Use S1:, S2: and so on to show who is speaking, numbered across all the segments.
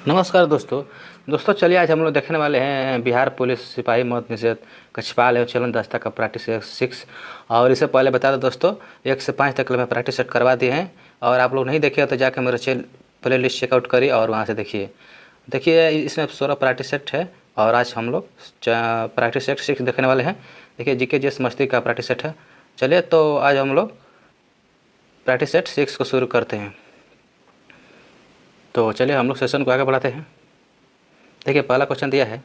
S1: नमस्कार दोस्तों चलिए आज हम लोग देखने वाले हैं बिहार पुलिस सिपाही मौत निषेध कक्षपाल एवं चलन दस्ता का प्रैक्टिस 6। और इससे पहले बता दो दोस्तों 1 से 5 तक मैं प्रैक्टिस सेट करवा दिए हैं। और आप लोग नहीं देखे तो जाकर मेरे प्ले लिस्ट चेकआउट करिए और वहाँ से देखिए इसमें 16 प्रैक्टिस सेट है। और आज हम लोग प्रैक्टिस सेट 6 देखने वाले हैं। देखिए जीके जेस मस्ती का प्रैक्टिस सेट है। चलिए तो आज हम लोग प्रैक्टिस सेट 6 को शुरू करते हैं। तो चलिए हम लोग सेशन को आगे बढ़ाते हैं। देखिए पहला क्वेश्चन दिया है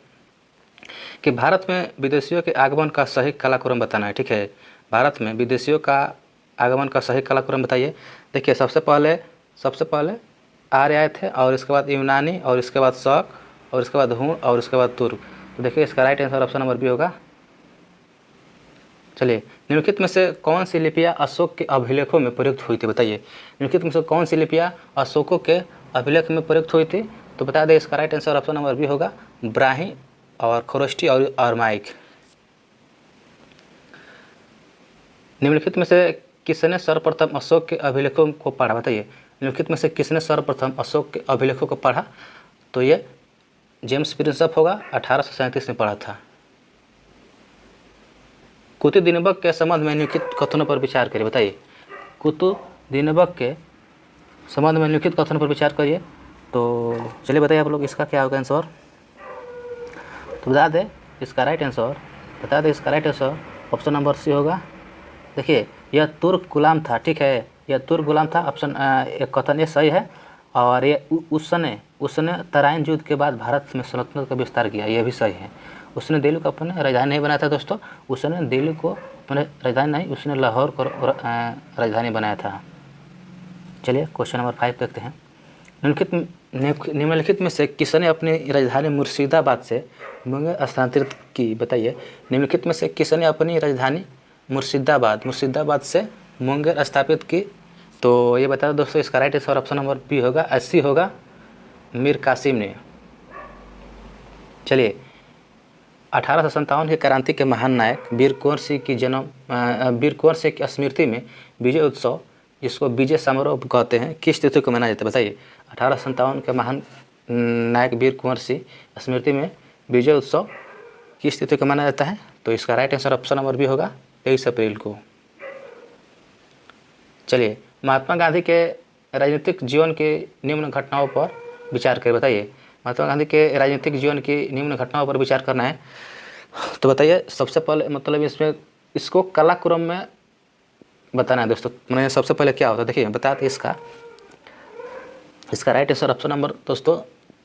S1: कि भारत में विदेशियों के आगमन का सही कालक्रम बताना है। ठीक है, भारत में विदेशियों का आगमन का सही कालक्रम बताइए। देखिए सबसे पहले आर्य आए थे और इसके बाद यूनानी और इसके बाद शक और इसके बाद हूण और इसके बाद तुर्क। तो देखिए इसका right answer option number B होगा। चलिए निम्नलिखित में से कौन सी लिपियाँ अशोक के अभिलेखों में प्रयुक्त हुई थी बताइए। निम्नलिखित में से कौन सी लिपियाँ अशोकों के अभिलेख में प्रयुक्त हुई थी? तो बता दें इसका right answer option number B होगा, ब्राह्मी और खरोष्टी और अरमाइक। निम्नलिखित में से किसने सर्वप्रथम अशोक के अभिलेखों को पढ़ा बताइए। निम्नलिखित में से किसने सर्वप्रथम अशोक के अभिलेखों को पढ़ा? तो ये जेम्स प्रिंसप होगा, 1837 में पढ़ा था। कुतुब दिनबक के संबंध में निम्नलिखित कथनों पर विचार करिए बताइए। कुतुब दिनबक के संबंध में निम्नलिखित कथनों पर विचार करिए। तो चलिए बताइए आप लोग इसका क्या होगा आंसर। तो बता दें इसका right answer option number C होगा। देखिए यह तुर्क गुलाम था। ठीक है, यह तुर्क गुलाम था। ऑप्शन एक कथन ये सही है। और ये उसने तराइन युद्ध के बाद भारत में सल्तनत का विस्तार किया, यह भी सही है। उसने दिल्ली को अपने राजधानी नहीं बनाया था दोस्तों, उसने दिल्ली को अपने राजधानी नहीं, उसने लाहौर को राजधानी बनाया था। चलिए क्वेश्चन नंबर 5 देखते हैं। निम्नलिखित में से किसने अपनी राजधानी मुर्शिदाबाद से मुंगेर स्थानांतरित की बताइए। निम्नलिखित में से किसने अपनी राजधानी मुर्शिदाबाद से मुंगेर स्थापित की? तो ये बता दो दोस्तों इसका right answer option number B होगा, 80 होगा, मीर कासिम ने। चलिए 1857 के क्रांति के महान नायक वीर कुंवर सिंह की स्मृति में विजय उत्सव, जिसको विजय समारोह कहते हैं, किस तिथि को मनाया जाता है बताइए। 1857 के महान नायक वीर कुंवर सिंह स्मृति में विजय उत्सव किस तिथि को मनाया जाता है? तो इसका right answer option number B होगा, 23 अप्रैल को। चलिए महात्मा गांधी के राजनीतिक जीवन की निम्न घटनाओं पर विचार करें बताइए। महात्मा गांधी के राजनीतिक जीवन की निम्न घटनाओं पर विचार करना है। तो बताइए सबसे पहले मतलब इसमें इसको कालक्रम में बताना है दोस्तों। मैंने सबसे पहले क्या होता है देखिए बताते इसका राइट आंसर ऑप्शन नंबर दोस्तों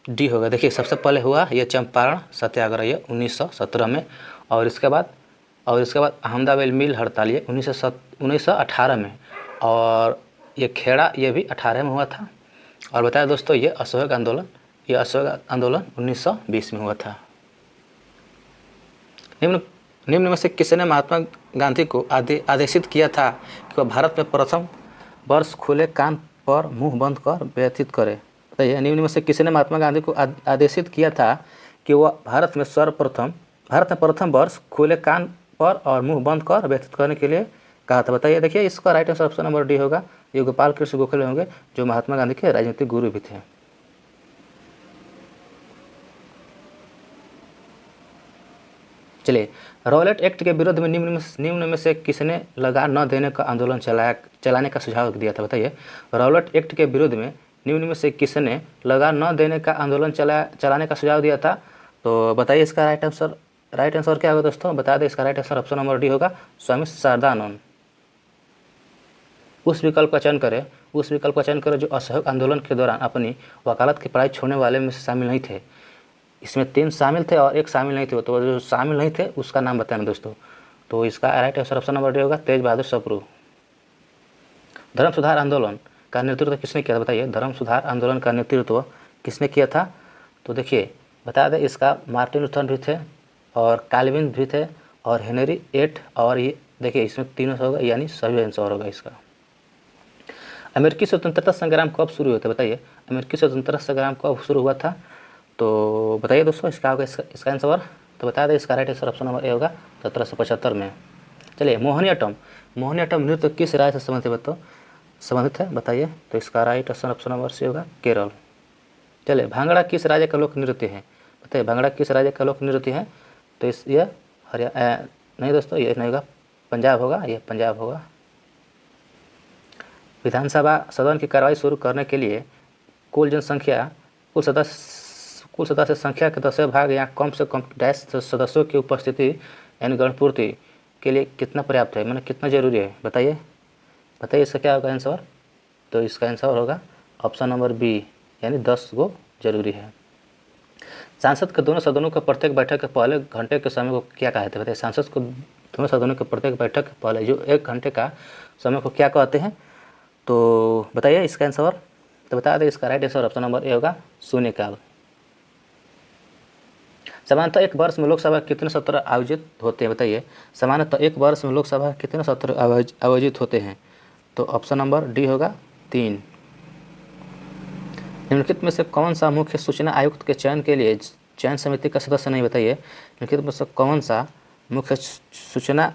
S1: डी होगा। देखिए सबसे पहले हुआ ये चंपारण सत्याग्रह, ये 1917 में। और इसके बाद अहमदाबाद मिल हड़ताल, ये 1918 में। और ये खेड़ा, ये भी 18 में हुआ था। और बताया दोस्तों ये असहयोग आंदोलन 1920 में हुआ था। निम्न में से किसने महात्मा गांधी को आदेशित किया था कि वह भारत में प्रथम वर्ष खुले कान पर मुंह बंद कर व्यतीत करे बताइए। निम्न में से किसने महात्मा गांधी को आदेशित किया था कि वह भारत में प्रथम वर्ष खुले कान पर और मुंह बंद कर व्यतीत करने के लिए कहा था बताइए। देखिए इसका right answer option number D होगा, ये गोपाल कृष्ण गोखले होंगे, जो महात्मा गांधी के राजनीतिक गुरु भी थे। चलिए रॉलेट एक्ट के विरोध में निम्न में से किसने लगान न देने का आंदोलन चलाने का सुझाव दिया था बताइए। रॉलेट एक्ट के विरोध में निम्न में से किसने लगान न देने का आंदोलन चलाने का सुझाव दिया था? तो बताइए इसका राइट आंसर क्या होगा दोस्तों। बता दें इसका right answer option number D होगा, स्वामी शारदानंद। उस विकल्प का चयन करें जो असहयोग आंदोलन के दौरान अपनी वकालत की पढ़ाई छोड़ने वाले में से शामिल नहीं थे। इसमें 3 शामिल थे और 1 शामिल नहीं थे। तो जो शामिल नहीं थे उसका नाम बताना दोस्तों। तो इसका right answer option number D होगा, तेज बहादुर सप्रू। धर्म सुधार आंदोलन का नेतृत्व किसने किया था बताइए। धर्म सुधार आंदोलन का नेतृत्व किसने किया था? तो देखिए बता दें इसका मार्टिन लूथर भी थे और काल्विन भी थे और हेनरी एट। और ये देखिए इसमें तीनों होगा, यानी सभी आंसर होगा इसका। अमेरिकी स्वतंत्रता संग्राम कब शुरू हुआ था बताइए। अमेरिकी स्वतंत्रता संग्राम कब शुरू हुआ था? तो बताइए दोस्तों इसका होगा इसका आंसर। तो बता दें इसका right answer option number A होगा, 1775 में। चलिए मोहिनीअट्टम नृत्य किस राज्य से संबंधित है बताइए। तो इसका right answer option number C Kerala, केरल। चलिए, भांगड़ा किस राज्य का लोक नृत्य है? बताइए, भांगड़ा किस राज्य का लोक नृत्य है? तो यह हरियाणा नहीं दोस्तों, ये नहीं होगा, पंजाब होगा, ये पंजाब होगा। विधानसभा सदन की कार्रवाई शुरू करने के लिए कुल जनसंख्या, कुल सदस्य संख्या के 10वें भाग या कम से कम डैश सदस्यों की उपस्थिति यानी गणपूर्ति के लिए कितना पर्याप्त है, मतलब कितना जरूरी है? बताइए इसका क्या होगा आंसर? तो इसका आंसर होगा ऑप्शन नंबर बी, यानी 10 गो जरूरी है। सांसद के दोनों सदनों के प्रत्येक बैठक के पहले घंटे के समय को क्या कहते हैं? बताइए, सांसद को दोनों सदनों के प्रत्येक बैठक के पहले जो 1 घंटे का समय को क्या कहते हैं? तो बताइए इसका आंसर। तो बता दें, इसका right answer option number A होगा, शून्यकाल। सामान्यतः एक वर्ष में लोकसभा कितने सत्र आयोजित होते हैं? बताइए, सामान्यतः एक वर्ष में लोकसभा कितने सत्र आयोजित होते हैं? तो ऑप्शन नंबर डी होगा, 3। निम्नलिखित में से कौन सा मुख्य सूचना आयुक्त के चयन के लिए चयन समिति का सदस्य नहीं? बताइए, निम्नलिखित में से कौन सा मुख्य सूचना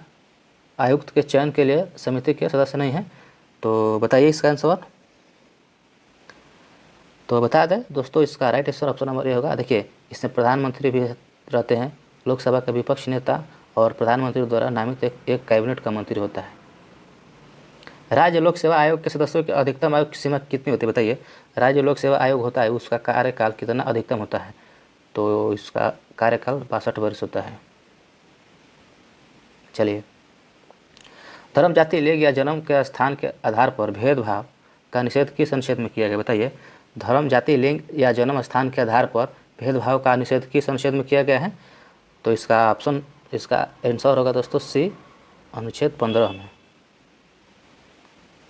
S1: आयुक्त के चयन के लिए समिति के सदस्य नहीं है? तो बताइए इसका आंसर। तो बता दें दोस्तों, इसका right answer option number A होगा। देखिए, इसमें प्रधानमंत्री भी रहते हैं, लोकसभा का विपक्ष नेता और प्रधानमंत्री द्वारा नामित एक कैबिनेट का मंत्री होता है। राज्य लोक सेवा आयोग के सदस्यों की अधिकतम आयु सीमा कितनी होती है? बताइए, राज्य लोक सेवा आयोग होता है, उसका कार्यकाल कितना अधिकतम होता है? तो इसका कार्यकाल 62 वर्ष होता है। चलिए, धर्म, जाति, लिंग या जन्म के स्थान के आधार पर भेदभाव का निषेध किस अनुच्छेद में किया गया? बताइए, धर्म, जाति, लिंग या जन्म स्थान के आधार पर भेदभाव का निषेध किस अनुच्छेद में किया गया है? तो इसका आंसर होगा दोस्तों सी, अनुच्छेद 15 में।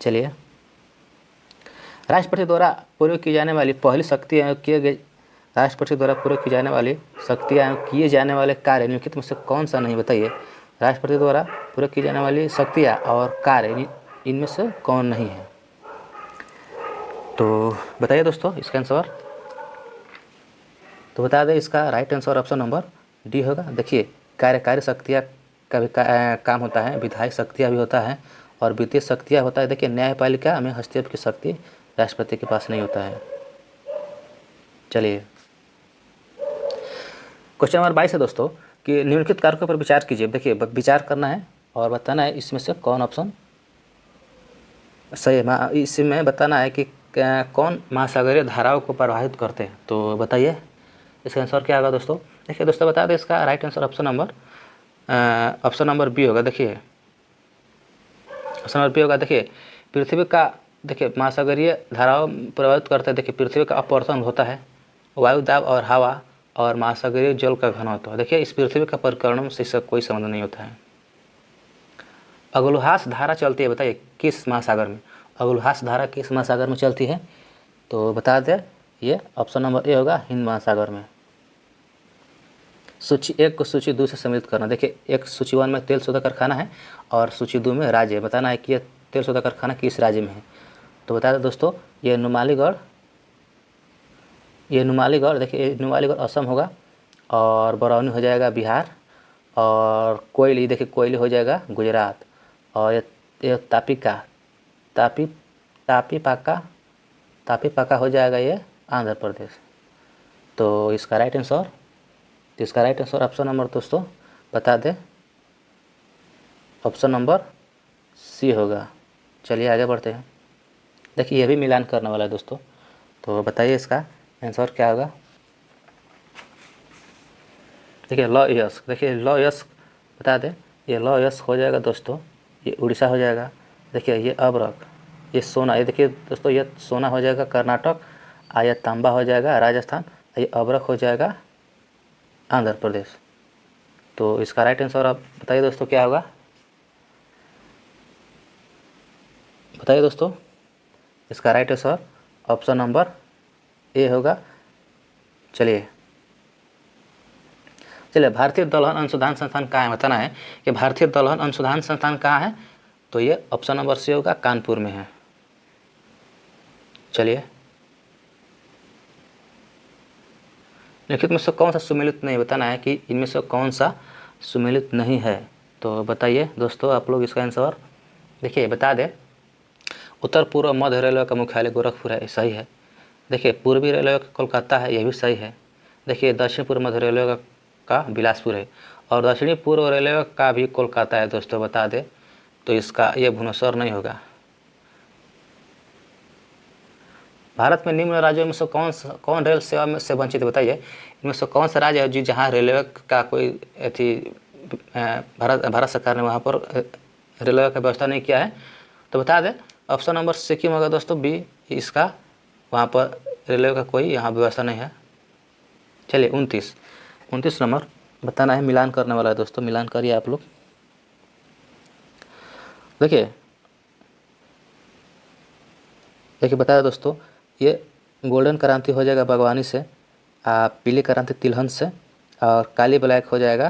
S1: चलिए, राष्ट्रपति द्वारा प्रयोग की जाने वाली पहली शक्ति राष्ट्रपति द्वारा प्रयोग की जाने वाली शक्तियाँ किए जाने वाले कार्य निम्नलिखित में से कौन सा नहीं? बताइए, राष्ट्रपति द्वारा प्रयोग की जाने वाली शक्तियाँ और कार्य इनमें से कौन नहीं है? तो बताइए दोस्तों इसका आंसर। तो बता दें, इसका right answer option number D होगा। देखिए, कार्यकारी शक्तियाँ का भी काम होता है, विधायक शक्तियाँ भी होता है और वित्तीय शक्तियाँ होता है। देखिए, न्यायपालिका में हस्तक्षेप की शक्ति राष्ट्रपति के पास नहीं होता है। चलिए, क्वेश्चन नंबर 22 है दोस्तों कि निम्नलिखित कारकों पर विचार कीजिए। देखिए, विचार करना है और बताना है इसमें से कौन ऑप्शन सही है। इसमें बताना है कि कौन महासागरीय धाराओं को प्रभावित करते हैं। तो बताइए इसका आंसर क्या होगा दोस्तों। देखिए दोस्तों, बता दें, इसका right answer option number B होगा। देखिए, ऑप्शन नंबर बी होगा। देखिए, पृथ्वी का, देखिए महासागरीय धाराओं प्रभावित करते हैं। देखिए, पृथ्वी का अपवर्तन होता है, वायु दाब और हवा और महासागरीय जल का घनत्व। देखिए, इस पृथ्वी का परिक्रमण से इसका कोई संबंध नहीं होता है। अगुलहास धारा चलती है, बताइए किस महासागर में? अगुलहास धारा किस महासागर में चलती है? तो बता दें, ये ऑप्शन नंबर ए होगा, हिंद महासागर में। सूची 1 को सूची 2 से सम्मिलित करना। देखिए, एक सूची 1 में तेल शोधक कारखाना है और सूची 2 में राज्य। बताना है कि यह तेल शोधक कारखाना किस राज्य में है। तो बता दें दोस्तों, ये नुमालीगढ़। देखिए, नुमालीगढ़ असम होगा और बरौनी हो जाएगा बिहार और कोयली, देखिए कोयली हो जाएगा गुजरात और ये तापी पाका हो जाएगा ये आंध्र प्रदेश। तो इसका राइट आंसर ऑप्शन नंबर दोस्तों बता दें, ऑप्शन नंबर सी होगा। चलिए आगे बढ़ते हैं। देखिए, ये भी मिलान करने वाला है दोस्तों। तो बताइए इसका आंसर क्या होगा। देखिए, लॉयस। देखिए, लॉयस बता दें, ये लॉयस हो जाएगा दोस्तों, ये उड़ीसा हो जाएगा। देखिए, ये अबरक, ये सोना, ये देखिए दोस्तों, ये सोना हो जाएगा कर्नाटक, ये तांबा हो जाएगा राजस्थान, ये अबरक हो जाएगा आंध्र प्रदेश। तो इसका राइट आंसर आप बताइए दोस्तों क्या होगा। बताइए दोस्तों, इसका right answer option number A होगा। चलिए, भारतीय दलहन अनुसंधान संस्थान कहाँ है? बताना है कि भारतीय दलहन अनुसंधान संस्थान कहाँ है। तो ये ऑप्शन नंबर सी होगा, कानपुर में है। चलिए, निम्नलिखित में से कौन सा सुमेलित नहीं? बताना है कि इनमें से कौन सा सुमेलित नहीं है। तो बताइए दोस्तों आप लोग इसका आंसर। देखिए, बता दें, उत्तर पूर्व मध्य रेलवे का मुख्यालय गोरखपुर है, सही है। देखिए पूर्वी रेलवे का कोलकाता है, यह भी सही है। देखिए दक्षिण पूर्व मध्य रेलवे का बिलासपुर है, और दक्षिणी पूर्व रेलवे का भी कोलकाता है दोस्तों, बता दें तो इसका ये भुवनेश्वर नहीं होगा। भारत में निम्न राज्यों में से कौन रेल सेवा में से वंचित है, बताइए। इनमें से कौन सा राज्य है जी जहाँ रेलवे का कोई थी भारत सरकार ने वहाँ पर रेलवे का व्यवस्था नहीं किया है, तो बता दें ऑप्शन नंबर सिक्किम होगा दोस्तों, बी इसका, वहाँ पर रेलवे का कोई यहाँ व्यवस्था नहीं है। चलिए 29 नंबर बताना है, मिलान करने वाला है दोस्तों, मिलान करिए आप लोग। देखिए बताया दोस्तों, ये गोल्डन क्रांति हो जाएगा बागवानी से, पीली क्रांति तिलहन से, और काली ब्लैक हो जाएगा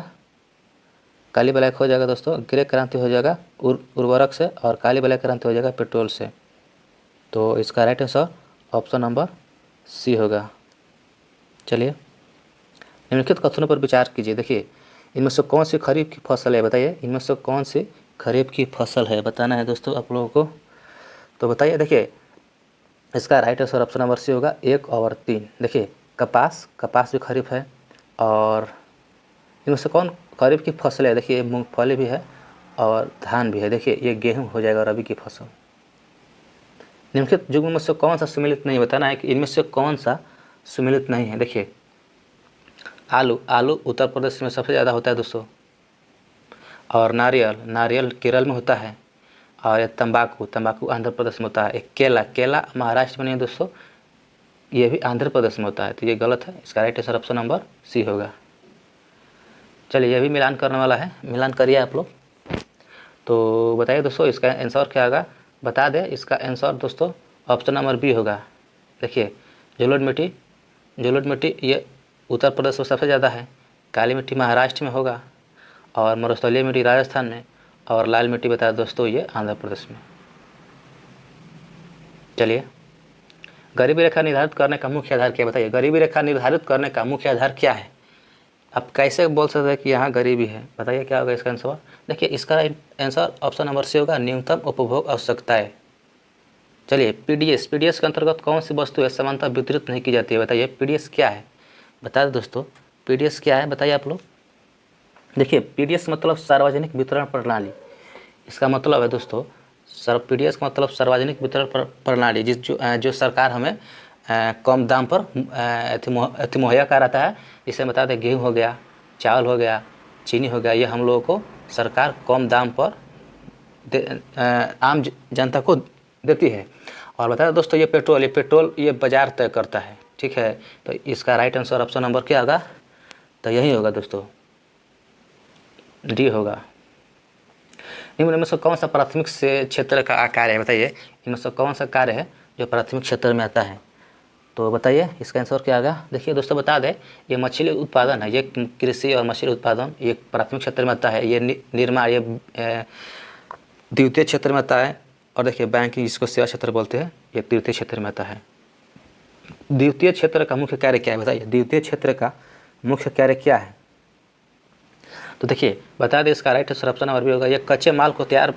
S1: दोस्तों, ग्रे क्रांति हो जाएगा उर्वरक से, और काली ब्लैक क्रांति हो जाएगा पेट्रोल से। तो इसका right answer option number C होगा। चलिए निम्नलिखित कथनों पर विचार कीजिए। देखिए इनमें से कौन सी खरीफ की फसल है, बताइए। इनमें से कौन सी खरीफ की फसल है बताना है दोस्तों आप लोगों को, तो बताइए। देखिए इसका right answer option number C होगा 1 और 3। देखिए कपास भी खरीफ है, और इनमें से कौन खरीफ की फसल है, देखिए मूंगफली भी है और धान भी है। देखिए ये गेहूं हो जाएगा रबी की फसल। निम्नलिखित युग्म में से कौन सा सम्मिलित नहीं, बताना है कि इनमें से कौन सा सम्मिलित नहीं है। देखिए आलू उत्तर प्रदेश में सबसे ज़्यादा होता है दोस्तों, और नारियल केरल में होता है, और ये तंबाकू आंध्र प्रदेश में होता है। एक केला महाराष्ट्र में नहीं है दोस्तों, ये भी आंध्र प्रदेश में होता है, तो ये गलत है। इसका right answer option number C होगा। चलिए ये भी मिलान करने वाला है, मिलान करिए आप लोग। तो बताइए दोस्तों इसका आंसर क्या होगा, बता दें। इसका आंसर दोस्तों ऑप्शन नंबर बी होगा। देखिए जलोढ़ मिट्टी ये उत्तर प्रदेश में सबसे ज़्यादा है, काली मिट्टी महाराष्ट्र में होगा, और मरुस्थलीय मिट्टी राजस्थान में, और लाल मिट्टी बताया दोस्तों ये आंध्र प्रदेश में। चलिए गरीबी रेखा निर्धारित करने का मुख्य आधार क्या, बताइए। गरीबी रेखा निर्धारित करने का मुख्य आधार क्या है, आप कैसे बोल सकते हैं कि यहाँ गरीबी है, बताइए क्या होगा इसका आंसर। देखिए इसका आंसर ऑप्शन नंबर सी होगा, न्यूनतम उपभोग आवश्यकताएं। चलिए पीडीएस के अंतर्गत कौन सी वस्तु है समानता वितरित नहीं की जाती है, बताइए। पीडीएस क्या है, बता दें दोस्तों। पीडीएस क्या है बताइए आप लोग। देखिए पीडीएस मतलब सार्वजनिक वितरण प्रणाली, इसका मतलब है दोस्तों पीडीएस का मतलब सार्वजनिक वितरण प्रणाली, जो सरकार हमें कम दाम पर मुहैया कराता है। जिसे बता दें गेहूँ हो गया, चावल हो गया, चीनी हो गया, ये हम लोगों को सरकार कम दाम पर आम जनता को देती है। और बता दें दोस्तों ये पेट्रोल ये बाज़ार तय करता है, ठीक है। तो इसका राइट आंसर ऑप्शन नंबर क्या होगा, तो यही होगा दोस्तों, डी होगा। निम्न में से कौन सा प्राथमिक से क्षेत्र का कार्य है, बताइए। इनमें से कौन सा कार्य है जो प्राथमिक क्षेत्र में आता है, तो बताइए इसका आंसर क्या होगा। देखिए दोस्तों बता दें ये मछली उत्पादन है, ये कृषि और मछली उत्पादन ये प्राथमिक क्षेत्र में आता है। ये निर्माण ये द्वितीय क्षेत्र में आता है। और देखिए बैंकिंग जिसको सेवा क्षेत्र बोलते हैं ये तृतीय क्षेत्र में आता है। द्वितीय क्षेत्र का मुख्य कार्य क्या है, बताइए। द्वितीय क्षेत्र का मुख्य कार्य क्या है, तो देखिए बता दें इसका right answer option number B होगा, ये कच्चे माल को तैयार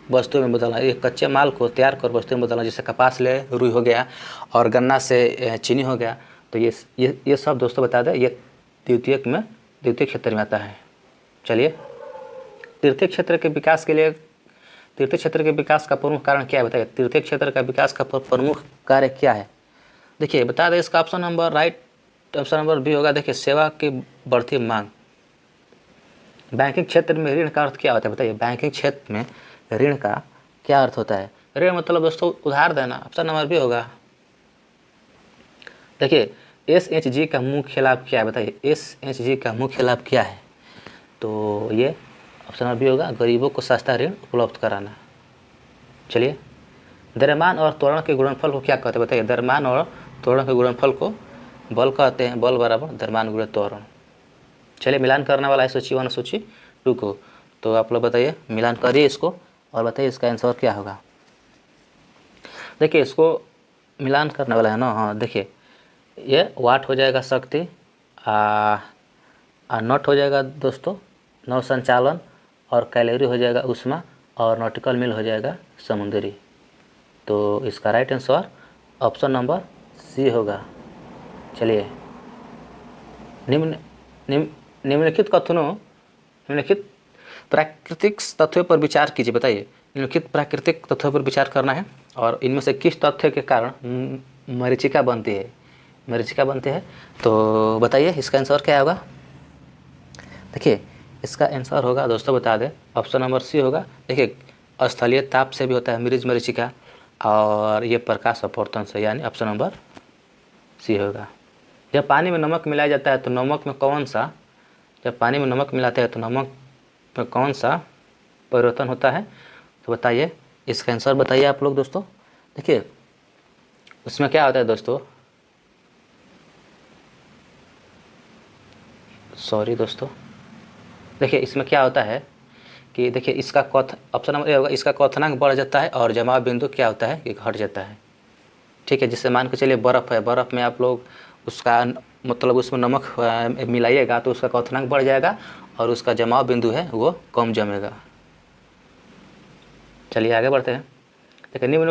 S1: वस्तु में बदलना। ये कच्चे माल को तैयार कर वस्तु में बदलना, जैसे कपास ले रुई हो गया, और गन्ना से चीनी हो गया। तो ये सब दोस्तों बता दें ये द्वितीय क्षेत्र में आता है। चलिए तृतीय क्षेत्र के विकास का प्रमुख कारण क्या है, बताइए। तृतीय क्षेत्र का विकास का प्रमुख कार्य क्या है, देखिए बता दें इसका ऑप्शन नंबर बी होगा। देखिए सेवा की बढ़ती मांग। बैंकिंग क्षेत्र में ऋण का अर्थ क्या होता है, बताइए। बैंकिंग क्षेत्र में ऋण का क्या अर्थ होता है, ऋण मतलब दोस्तों उधार देना, ऑप्शन नंबर बी होगा। देखिए एसएचजी का मुख्य लाभ क्या है, बताइए। एसएचजी का मुख्य लाभ क्या है, तो ये ऑप्शन नंबर बी होगा, गरीबों को सस्ता ऋण उपलब्ध कराना। चलिए द्रव्यमान और त्वरण के गुणनफल को क्या कहते हैं, बताइए। द्रव्यमान और त्वरण के गुणनफल को बल कहते हैं, बल बराबर द्रव्यमान गुणित त्वरण। चलिए मिलान करने वाला है सूची 1 और सूची 2 को, तो आप लोग बताइए, मिलान करिए इसको और बताइए इसका आंसर क्या होगा। देखिए इसको मिलान करने वाला है ना, हाँ देखिए ये वाट हो जाएगा शक्ति, नॉट हो जाएगा दोस्तों नौ संचालन, और कैलोरी हो जाएगा ऊष्मा, और नॉटिकल मील हो जाएगा समुद्री। तो इसका right answer option number C C होगा। चलिए, निम्न निम्न निम्नलिखित कथनों निम्नलिखित प्राकृतिक तथ्यों पर विचार कीजिए। बताइए, निम्नलिखित प्राकृतिक तथ्यों पर विचार करना है और इनमें से किस तथ्य के कारण मरीचिका बनती है। मरीचिका बनती है, तो बताइए इसका आंसर क्या होगा। देखिए, इसका आंसर होगा दोस्तों, बता दें, ऑप्शन नंबर सी होगा। देखिए, स्थलीय ताप से भी होता है मरीचिका, और ये प्रकाश अपवर्तन से, यानी ऑप्शन नंबर सी होगा। जब पानी में नमक मिलाया जाता है तो नमक में कौन सा जब पानी में नमक मिलाते हैं तो नमक में कौन सा परिवर्तन होता है, तो बताइए इसका आंसर बताइए आप लोग दोस्तों। देखिए, उसमें क्या होता है दोस्तों, सॉरी दोस्तों, देखिए इसमें क्या होता है कि देखिए इसका ऑप्शन नंबर ए होगा, इसका क्वथनांक बढ़ जाता है और जमाव बिंदु क्या होता है कि घट जाता है। ठीक है, जिससे मान के चलिए बर्फ़ है, बर्फ़ में आप लोग उसका मतलब उसमें नमक मिलाइएगा तो उसका क्वथनांक बढ़ जाएगा और उसका जमाव बिंदु है वो कम जमेगा। चलिए आगे बढ़ते हैं। देखिए, निम्न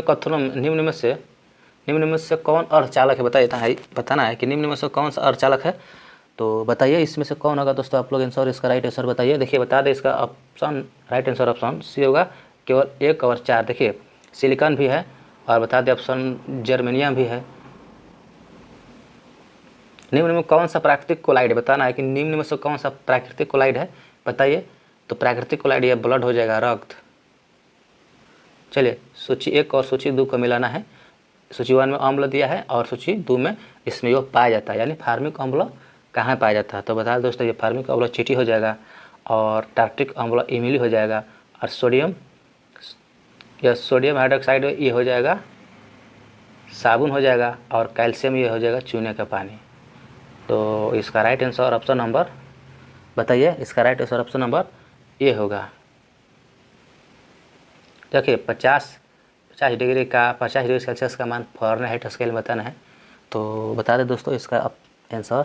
S1: में से कौन अर्धचालक है, बताइए, बताना है कि निम्न में से कौन सा अर्धचालक है। तो बताइए इसमें से कौन होगा दोस्तों, आप लोग आंसर, इसका राइट आंसर बताइए। देखिए, बता दें, इसका option right answer option C होगा, केवल 1 और 4। देखिए, सिलिकॉन भी है और बता दें ऑप्शन जर्मेनियम भी है। निम्न में कौन सा प्राकृतिक कोलाइड है, बताना है कि निम्न में से कौन सा प्राकृतिक कोलाइड है, बताइए। तो प्राकृतिक कोलाइड ये ब्लड हो जाएगा, रक्त। चलिए, सूची 1 और सूची 2 को मिलाना है। सूची 1 में अम्ल दिया है और सूची 2 में इसमें वो पाया जाता है, यानी फार्मिक अम्ल कहाँ पाया जाता है। तो बता दें दोस्तों, ये फार्मिक अम्ल चीटी हो जाएगा और टार्ट्रिक अम्ल इमिली हो जाएगा, और सोडियम हाइड्रोक्साइड ये हो जाएगा साबुन हो जाएगा, और कैल्शियम ये हो जाएगा चूने का पानी। तो इसका राइट आंसर ऑप्शन नंबर, बताइए इसका right answer option number A होगा। देखिए, 50 डिग्री सेल्सियस का मान फ़ारेनहाइट स्केल में बताना है। तो बता दें दोस्तों, इसका आंसर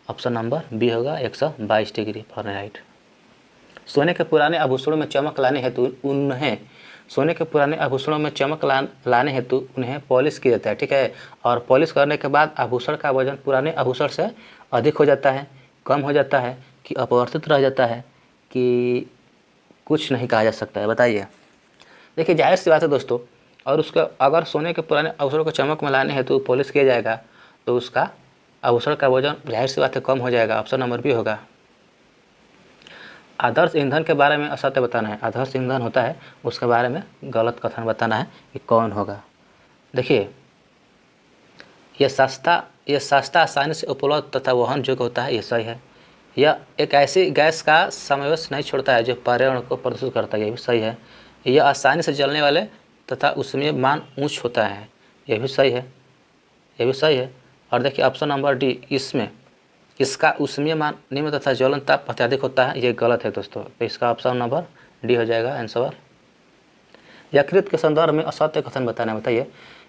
S1: ऑप्शन नंबर बी होगा, 122 डिग्री फ़ारेनहाइट। सोने के पुराने आभूषणों में चमक लाने हेतु उन्हें पॉलिश किया जाता है। ठीक है, और पॉलिश करने के बाद आभूषण का वजन पुराने आभूषण से अधिक हो जाता है, कम हो जाता है, कि अपवर्तित रह जाता है, कि कुछ नहीं कहा जा सकता है, बताइए। देखिए, जाहिर सी बात है दोस्तों, और उसका अगर सोने के पुराने आभूषणों को चमक में लाने हेतु पॉलिश किया जाएगा तो उसका आभूषण का वजन जाहिर सी बात है कम हो जाएगा। ऑप्शन नंबर बी होगा। आदर्श ईंधन के बारे में असत्य बताना है। आदर्श ईंधन होता है उसके बारे में गलत कथन बताना है कि कौन होगा। देखिए, यह सस्ता आसानी से उपलब्ध तथा वहन योग्य होता है, ये सही है। यह एक ऐसी गैस का समावेश नहीं छोड़ता है जो पर्यावरण को प्रदूषित करता है, यह भी सही है। यह आसानी से जलने वाले तथा उसमें मान उच्च होता है, यह भी सही है। और देखिए ऑप्शन नंबर डी, इसका उसमें मान निम्न तथा ज्वलन ताप अत्यधिक होता है, ये गलत है दोस्तों। तो इसका ऑप्शन नंबर डी हो जाएगा आंसर। यकृत के संदर्भ में असत्य कथन बताना है, बताइए।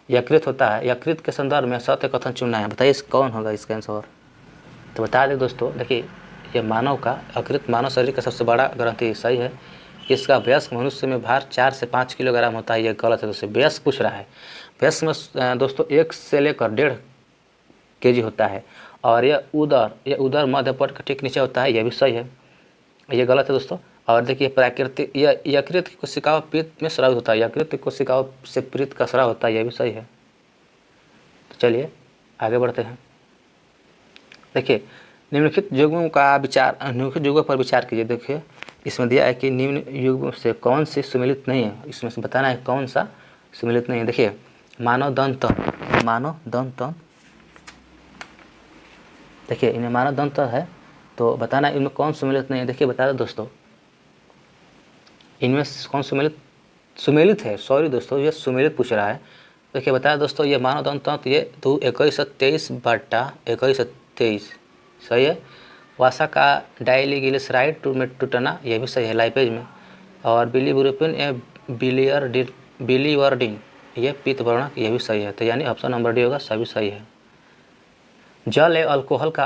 S1: यकृत होता है, यकृत के संदर्भ में असत्य कथन चुनना है, बताइए कौन होगा इसका आंसर। तो बता दें दोस्तों, देखिए, ये यकृत मानव शरीर का सबसे बड़ा ग्रंथि, सही है। इसका वयस्क मनुष्य में भार 4 से 5 किलोग्राम होता है, ये गलत है दोस्तों। वयस्क पूछ रहा है, वयस्क में दोस्तों 1 से लेकर 1.5 kg होता है, और यह उदर मध्य पट के ठीक नीचे होता है, यह भी सही है, ये गलत है दोस्तों। और देखिए, प्राकृतिक यकृत की कोशिकाओं पित्त में स्रावित होता है, यकृत की कोशिकाओं से पित्त का स्राव होता है, यह भी सही है। तो चलिए आगे बढ़ते हैं। देखिए, निम्नलिखित युग्मों पर विचार कीजिए। देखिए, इसमें दिया है कि निम्न युग्म से कौन सी सुमेलित नहीं है, इसमें से बताना है कौन सा सुमेलित नहीं है। देखिए, मानव दंत, देखिए इन्हें मानव दंत है, तो बताना है इनमें कौन सुमेलित नहीं है। देखिए, बता दो दोस्तों, इनमें कौन सुमेलित है, सॉरी दोस्तों, ये सुमेलित पूछ रहा है। देखिए, बताया दोस्तों, ये मानव दंत, ये 2123/2123 सही है। वासा का डाइलिग्लिसराइड टूटना, यह भी सही है लाइपेज में। और बिलीवुरपिन बिलीवर्डिन, ये पित्तवर्णक, यह भी सही है। तो यानी ऑप्शन नंबर डी होगा, सभी सही है। जल एवं अल्कोहल का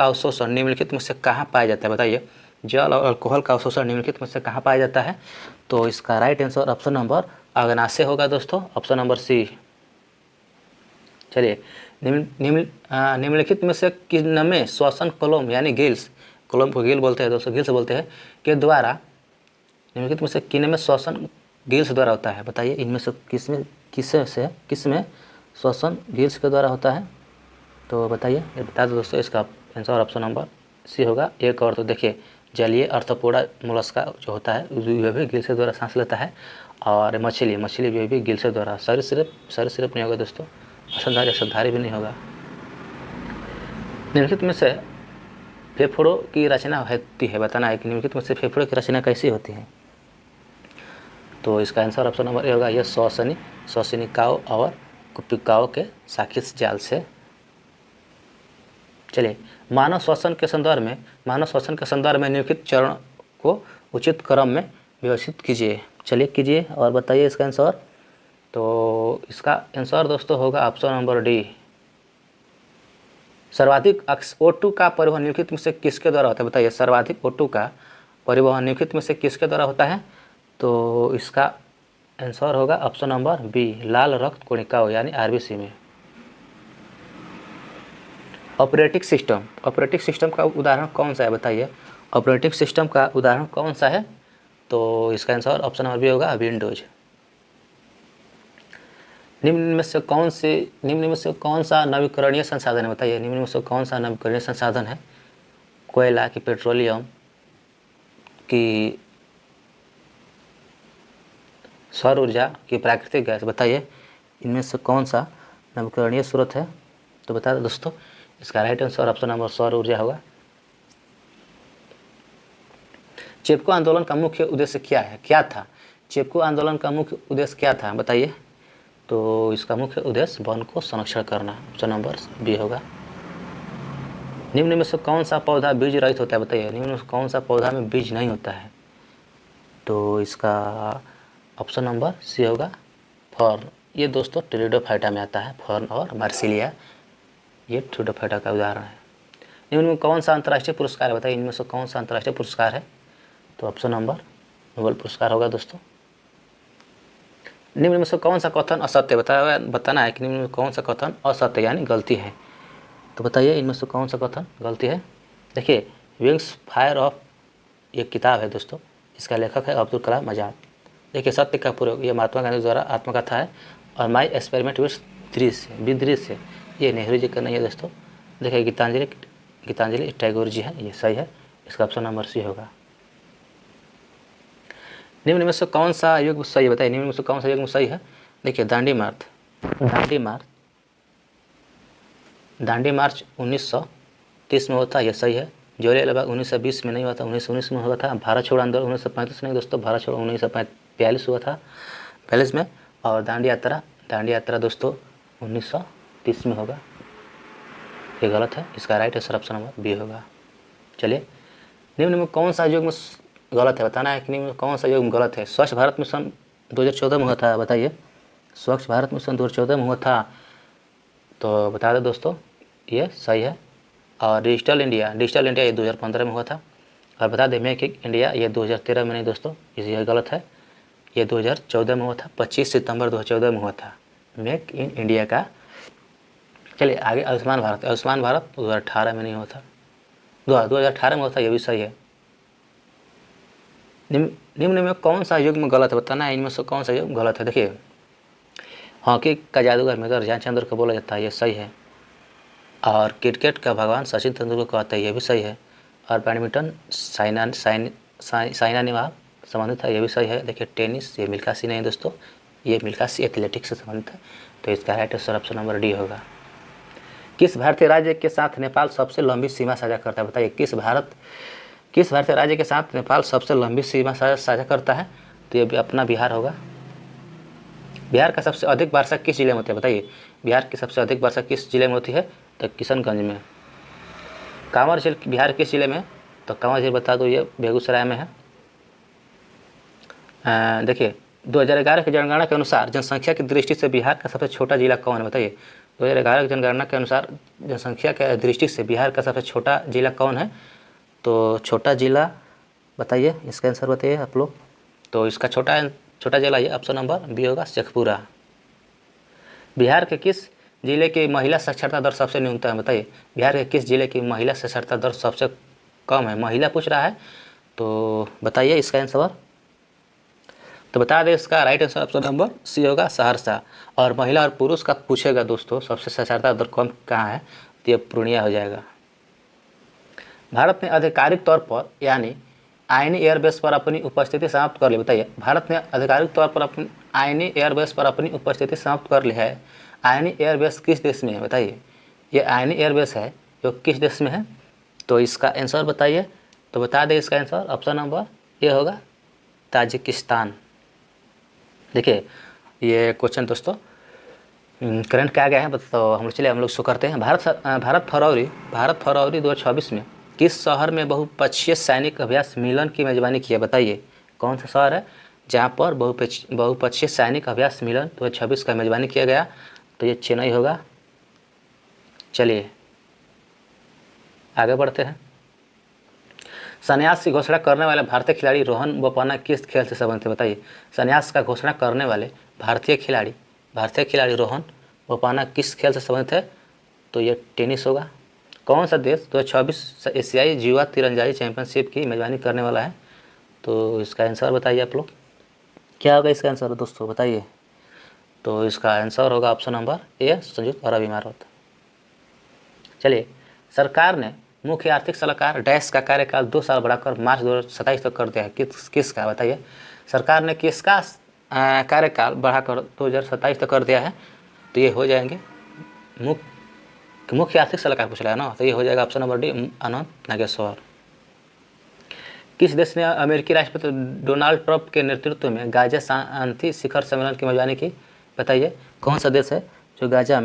S1: अवशोषण निम्नलिखित में से कहाँ पाया जाता है, बताइए। जल और अल्कोहल का अवशोषण निम्नलिखित में से कहाँ पाया जाता है। तो इसका राइट आंसर ऑप्शन नंबर अग्नाशय होगा दोस्तों, ऑप्शन नंबर सी। चलिए, निम्नलिखित में से किनमें श्वसन कोलोम यानी गिल्स, कोलोम को गिल बोलते हैं दोस्तों, गिल्स बोलते हैं, के द्वारा, निम्नलिखित में से किनमें श्वसन गिल्स द्वारा होता है? बताइए, इनमें से किसमें श्वसन गिल्स के द्वारा होता है? तो बताइए, ये बता दो दोस्तों। इसका आंसर ऑप्शन नंबर सी होगा। एक और तो देखिए, जलीय अर्थोपोडा मोलस्का जो होता है वह भी गिल्स के द्वारा सांस लेता है, और मछली भी गिल्स के द्वारा। सरीसृप नहीं होगा दोस्तों, स्तनधारी भी नहीं होगा। निम्नलिखित में से फेफड़ों की रचना होती है, बताना है कि निम्नलिखित में से फेफड़ों की रचना कैसी होती है? तो इसका आंसर ऑप्शन नंबर ए होगा। यह श्वसनिकाओं और कुपिकाओं के शाखित जाल से। चलिए, मानव श्वसन के संदर्भ में निम्नलिखित चरण को उचित क्रम में व्यवस्थित कीजिए। चलिए कीजिए और बताइए इसका आंसर। तो इसका आंसर दोस्तों होगा ऑप्शन नंबर डी। सर्वाधिक O2 का परिवहन निम्नलिखित में से किसके द्वारा होता है? बताइए, सर्वाधिक O2 का परिवहन निम्नलिखित में से किसके द्वारा होता है? तो इसका आंसर होगा ऑप्शन नंबर बी, लाल रक्त कोशिकाओं यानी RBC में। ऑपरेटिंग सिस्टम का उदाहरण कौन सा है? बताइए, ऑपरेटिंग सिस्टम का उदाहरण कौन सा है? तो इसका आंसर ऑप्शन नंबर बी होगा, विंडोज। निम्न में से कौन सा नवीकरणीय संसाधन है? बताइए, निम्न में से कौन सा नवीकरणीय संसाधन है? कोयला की, पेट्रोलियम की, सौर ऊर्जा की, प्राकृतिक गैस? बताइए, इनमें से कौन सा नवीकरणीय स्रोत है? तो बता दो दोस्तों, इसका राइट आंसर ऑप्शन नंबर सौर ऊर्जा होगा। चिपको आंदोलन का मुख्य उद्देश्य क्या था? चिपको आंदोलन का मुख्य उद्देश्य क्या था? बताइए। तो इसका मुख्य उद्देश्य वन को संरक्षण करना, ऑप्शन नंबर बी होगा। निम्न में से कौन सा पौधा बीज रहित होता है? बताइए, निम्न में कौन सा पौधा में बीज नहीं होता है? तो इसका ऑप्शन नंबर सी होगा, फर्न। ये दोस्तों टेरिडोफाइटा में आता है, फर्न और मार्सिलिया, ये टेरिडोफाइटा का उदाहरण है। निम्न में कौन सा अंतर्राष्ट्रीय पुरस्कार है? बताइए, इनमें से कौन सा अंतर्राष्ट्रीय पुरस्कार है? तो ऑप्शन नंबर नोबेल पुरस्कार होगा दोस्तों। निम्न में से कौन सा कथन असत्य? बताना है कि निम्न में कौन सा कथन असत्य यानी गलती है। तो बताइए, इनमें से कौन सा कथन गलती है? देखिए, विंग्स फायर ऑफ एक किताब है दोस्तों, इसका लेखक है अब्दुल कलाम आज़ाद। देखिए, सत्य का प्रयोग, ये महात्मा गांधी द्वारा आत्मकथा है। और माई एक्सपेरिमेंट विद दृश्य, ये नेहरू जी का नहीं है दोस्तों। देखिए, गीतांजलि टैगोर जी हैं, ये सही है। इसका ऑप्शन नंबर सी होगा। निम्न में से कौन सा युग्म सही है? बताइए, निम्न में से कौन सा युग्म सही है? देखिए, दांडी मार्च 1930 में होता है, यह सही है। जलियांवाला बाग 1920 में नहीं हुआ था, 1919 में हुआ था। भारत छोड़ो आंदोलन 1935 नहीं दोस्तों, भारत छोड़ो 1942 हुआ था, 42 में। और दांडी यात्रा दोस्तों 1930 में होगा, ये गलत है। इसका right answer option number B होगा। चलिए, निम्न में कौन सा युग्म गलत है? बताना है कि निम्न में कौन सा युग्म गलत है। स्वच्छ भारत मिशन 2014 में हुआ था, बताइए। स्वच्छ भारत मिशन 2014 में हुआ था, तो बता दो दोस्तों, ये सही है। और डिजिटल इंडिया ये 2015 में हुआ था। और बता दें, मेक इन इंडिया ये 2013 में नहीं दोस्तों, ये गलत है, ये 2014 में हुआ था, 25 सितंबर 2014 में हुआ था मेक इन इंडिया का। चलिए आगे, आयुष्मान भारत 2018 में नहीं हुआ था, 2018 में हुआ था, ये भी सही है। निम्न में कौन सा युग्म गलत है? बताना है इनमें से कौन सा युग्म गलत है। देखिए, हॉकी का जादूगर मेजर ध्यानचंद को बोला जाता है, ये सही है। और क्रिकेट का भगवान सचिन तेंदुलकर कहते हैं, ये भी सही है। और बैडमिंटन साइना नेहवाल संबंधित है, ये भी सही है। देखिए, टेनिस ये मिल्खा सिंह नहीं दोस्तों, ये मिल्खा सिंह एथलेटिक्स से संबंधित है, तो इसका right answer option number D होगा। किस भारतीय राज्य के साथ नेपाल सबसे लंबी सीमा साझा करता है? बताइए, किस भारतीय राज्य के साथ नेपाल सबसे लंबी सीमा साझा करता है? तो ये भी अपना बिहार होगा। बिहार का सबसे अधिक वर्षा किस जिले में होती है? बताइए, बिहार की सबसे अधिक वर्षा किस जिले में होती है? तो किशनगंज में। कांवर झील बिहार किस जिले में? तो कांवर झील बता दो, ये बेगूसराय में है। देखिए, 2011 की जनगणना के अनुसार जनसंख्या की दृष्टि से बिहार का सबसे छोटा जिला कौन है? बताइए, 2011 की जनगणना के अनुसार जनसंख्या के दृष्टि से बिहार का सबसे छोटा जिला कौन है? तो छोटा जिला बताइए, इसका आंसर बताइए आप लोग। तो इसका छोटा जिला ये ऑप्शन नंबर बी होगा, शेखपुरा। बिहार के किस जिले की महिला साक्षरता दर सबसे न्यूनतम है? बताइए बिहार के किस जिले की महिला साक्षरता दर सबसे कम है? महिला पूछ रहा है, तो बताइए इसका आंसर। तो बता दें इसका right answer option number C होगा, सहरसा। और महिला और पुरुष का पूछेगा दोस्तों सबसे साक्षरता दर कम कहाँ है, तो ये पूर्णिया हो जाएगा। भारत ने आधिकारिक तौर पर यानी आईनी एयरबेस पर अपनी उपस्थिति समाप्त कर ली। बताइए भारत ने आधिकारिक तौर पर अपनी आईनी एयरबेस पर अपनी उपस्थिति समाप्त कर ली है। आईनी एयरबेस किस देश में है? बताइए ये आईनी एयरबेस है जो किस देश में है, तो इसका आंसर बताइए। तो बता दें इसका आंसर ऑप्शन नंबर ये होगा, ताजिकिस्तान। देखिए ये क्वेश्चन दोस्तों करंट क्या गया है, तो हम लोग शो करते हैं। भारत फरवरी 2026 में किस शहर में बहुपक्षीय सैनिक अभ्यास मिलन की मेजबानी की है? बताइए कौन सा शहर है जहाँ पर बहुपक्षीय सैनिक अभ्यास मिलन 2026 का मेजबानी किया गया? तो ये चेन्नई होगा। चलिए आगे बढ़ते हैं। संन्यास की घोषणा करने वाले भारतीय खिलाड़ी रोहन बोपन्ना किस खेल से संबंधित है? बताइए संन्यास का घोषणा करने वाले भारतीय खिलाड़ी रोहन बोपन्ना किस खेल से संबंधित है? तो ये टेनिस होगा। कौन सा देश 2026 एशियाई युवा तीरंदाजी चैंपियनशिप की मेजबानी करने वाला है? तो इसका आंसर बताइए आप लोग, क्या होगा इसका आंसर दोस्तों बताइए। तो इसका आंसर होगा ऑप्शन नंबर ए, संयुक्त अरब इमारात। चलिए सरकार ने मुख्य आर्थिक सलाहकार डैश का कार्यकाल 2 साल बढ़ाकर मार्च 2027 तक कर दिया है। किसका बताइए? सरकार ने किसका कार्यकाल बढ़ाकर 2027 तक कर दिया है? तो ये हो जाएंगे मुख्य आर्थिक सलाहकार पूछ रहा है ना, तो ये हो जाएगा ऑप्शन नंबर डी, अनंत नागेश्वर। किस देश ने अमेरिकी राष्ट्रपति डोनाल्ड ट्रंप के नेतृत्व में गाजा शांति शिखर सम्मेलन की मेजबानी की? बताइए कौन सा देश है जो गाजा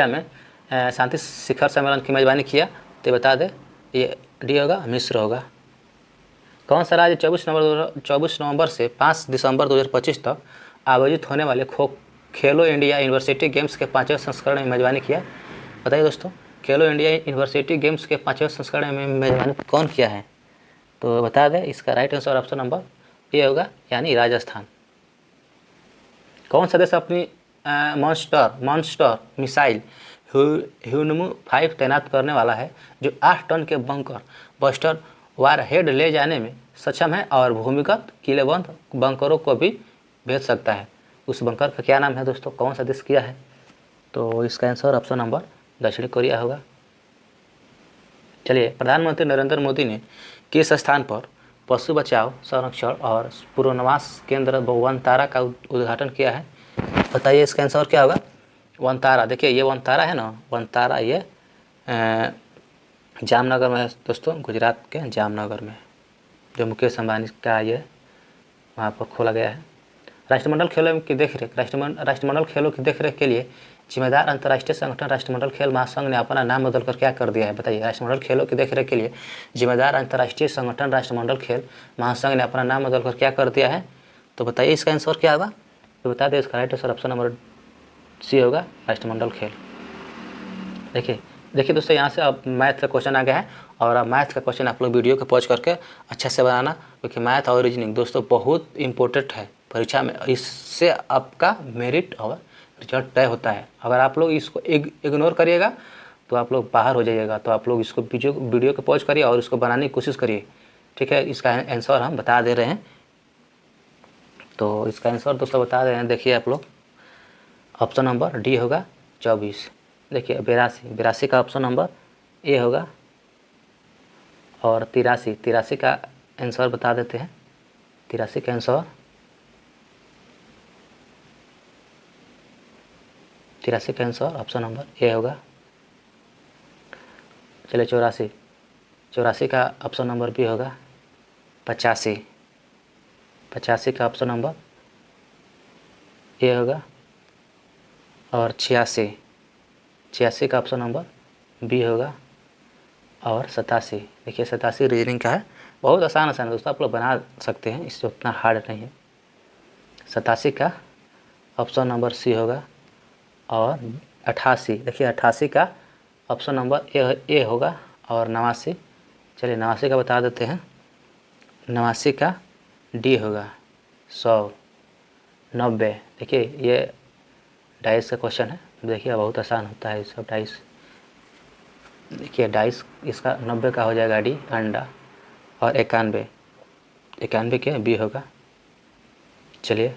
S1: में शांति शिखर सम्मेलन की मेजबानी किया? तो बता दे ये डी होगा, मिस्र होगा। कौन सा राज्य 24 नवंबर से 5 दिसंबर 2025 तक आयोजित होने वाले खेलो इंडिया यूनिवर्सिटी गेम्स के 5वें संस्करण में मेजबानी किया? बताइए दोस्तों खेलो इंडिया यूनिवर्सिटी गेम्स के 5वें संस्करण में मेजबानी कौन किया है? तो बता दें इसका right answer option number A होगा, यानी राजस्थान। कौन सा देश अपनी मॉन्स्टर मिसाइल ह्यूनमू 5 तैनात करने वाला है जो 8 टन के बंकर बस्टर वारहेड ले जाने में सक्षम है और भूमिगत किलेबंद बंकरों को भी भेज सकता है? उस बंकर का क्या नाम है दोस्तों, कौन सा देश किया है? तो इसका आंसर ऑप्शन नंबर दक्षिण कोरिया होगा। चलिए प्रधानमंत्री नरेंद्र मोदी ने किस स्थान पर पशु बचाव संरक्षण और पुनर्वास केंद्र वनतारा का उद्घाटन किया है? बताइए इसका आंसर क्या होगा। वनतारा, देखिए ये वनतारा है ना, वनतारा ये जामनगर में है दोस्तों, गुजरात के जामनगर में, जो मुकेश अंबानी का ये वहाँ पर खोला गया है। राष्ट्रमंडल खेलों की देखरेख के लिए जिम्मेदार अंतर्राष्ट्रीय संगठन राष्ट्रमंडल खेल महासंघ ने अपना नाम बदलकर क्या कर दिया है? बताइए राष्ट्रमंडल खेलों की देखरेख के लिए जिम्मेदार अंतर्राष्ट्रीय संगठन राष्ट्रमंडल खेल महासंघ ने अपना नाम बदलकर क्या कर दिया है? तो बताइए इसका आंसर क्या होगा। तो बता दें इसका right answer option number C होगा, राष्ट्रमंडल खेल। देखिए दोस्तों यहाँ से अब मैथ का क्वेश्चन आ गया है, और अब मैथ का क्वेश्चन आप लोग वीडियो को पॉज करके अच्छे से बनाना, क्योंकि मैथ और रीजनिंग दोस्तों बहुत इंपॉर्टेंट है परीक्षा में। इससे आपका मेरिट और रिजल्ट तय होता है। अगर आप लोग इसको इग्नोर करिएगा तो आप लोग बाहर हो जाइएगा। तो आप लोग इसको वीडियो को पॉज करिए और इसको बनाने की कोशिश करिए, ठीक है। इसका आंसर हम बता दे रहे हैं। तो इसका आंसर दोस्तों बता दे रहे हैं, देखिए आप लोग ऑप्शन नंबर डी होगा 24। देखिए 82 का ऑप्शन नंबर ए होगा, और 83 का आंसर बता देते हैं। 83 का आंसर 83 का आंसर ऑप्शन नंबर ए होगा। चलिए 84 का ऑप्शन नंबर बी होगा। 85 का ऑप्शन नंबर ए होगा, और 86 का ऑप्शन नंबर बी होगा, और 87। देखिए 87 रीजनिंग का है, बहुत आसान है दोस्तों, आप लोग बना सकते हैं, इससे उतना हार्ड नहीं है। 87 का ऑप्शन नंबर सी होगा, और 88, देखिए 88 का ऑप्शन नंबर ए होगा, और 89, चलिए 89 का बता देते हैं। 89 का डी होगा। 100, 90, देखिए ये डाइस का क्वेश्चन है, देखिए बहुत आसान होता है सब डाइस। देखिए डाइस इसका 90 का हो जाएगा डी अंडा, और 91 91 क्या बी होगा। चलिए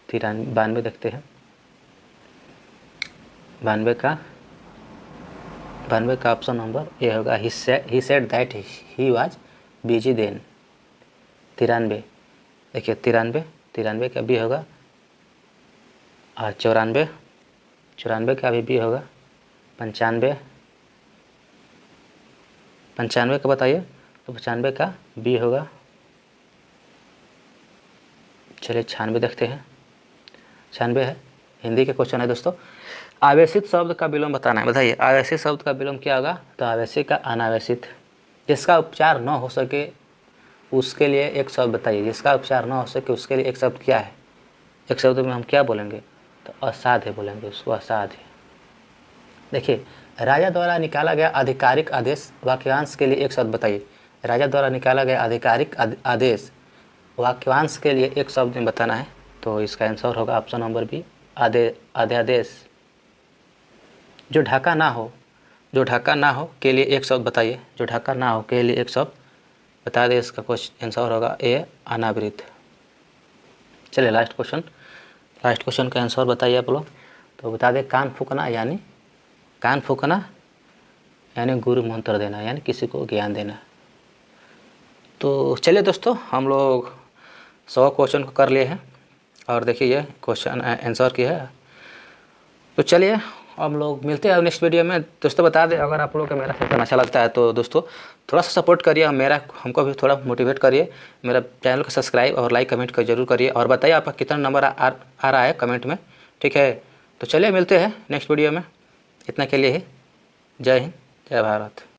S1: 92 देखते हैं। 92 का ऑप्शन नंबर ए होगा। He said that he was busy then. 93 देखिए 93 का बी होगा। और 94 का भी बी होगा। 95 का बताइए, तो 95 का बी होगा। चलिए 96 देखते हैं। 96 है, हिंदी के क्वेश्चन है दोस्तों। आवेशित शब्द का विलोम बताना है। बताइए आवेशित शब्द का विलोम क्या होगा। तो आवेशित का अनावेशित। जिसका उपचार न हो सके उसके लिए एक शब्द बताइए। जिसका उपचार न हो सके उसके लिए एक शब्द क्या है। एक शब्द में हम क्या बोलेंगे, तो असाध्य बोलेंगे उसको, असाध्य। देखिए राजा द्वारा निकाला गया आधिकारिक आदेश वाक्यांश के लिए एक शब्द बताइए। राजा द्वारा निकाला गया आधिकारिक आदेश वाक्यांश के लिए एक शब्द में बताना है। तो इसका आंसर होगा ऑप्शन नंबर बी, अध्यादेश। जो ढका ना हो के लिए एक शब्द बताइए। जो ढका ना हो के लिए एक शब्द बता दें। इसका क्वेश्चन आंसर होगा ए, अनावृत। चलिए लास्ट क्वेश्चन का आंसर बताइए आप लोग। तो बता दें कान फूकना यानी गुरु मंत्र देना, यानी किसी को ज्ञान देना। तो चलिए दोस्तों हम लोग 100 क्वेश्चन को कर लिए हैं, और देखिए ये क्वेश्चन आंसर की है। तो चलिए हम लोग मिलते हैं नेक्स्ट वीडियो में। दोस्तों बता दें अगर आप लोगों को मेरा सेशन अच्छा लगता है तो दोस्तों थोड़ा सा सपोर्ट करिए, हमको भी थोड़ा मोटिवेट करिए। मेरा चैनल को सब्सक्राइब और लाइक कमेंट कर जरूर करिए, और बताइए आपका कितना नंबर आ रहा है कमेंट में, ठीक है। तो चलिए मिलते हैं नेक्स्ट वीडियो में। इतना के लिए ही जय हिंद, जय भारत।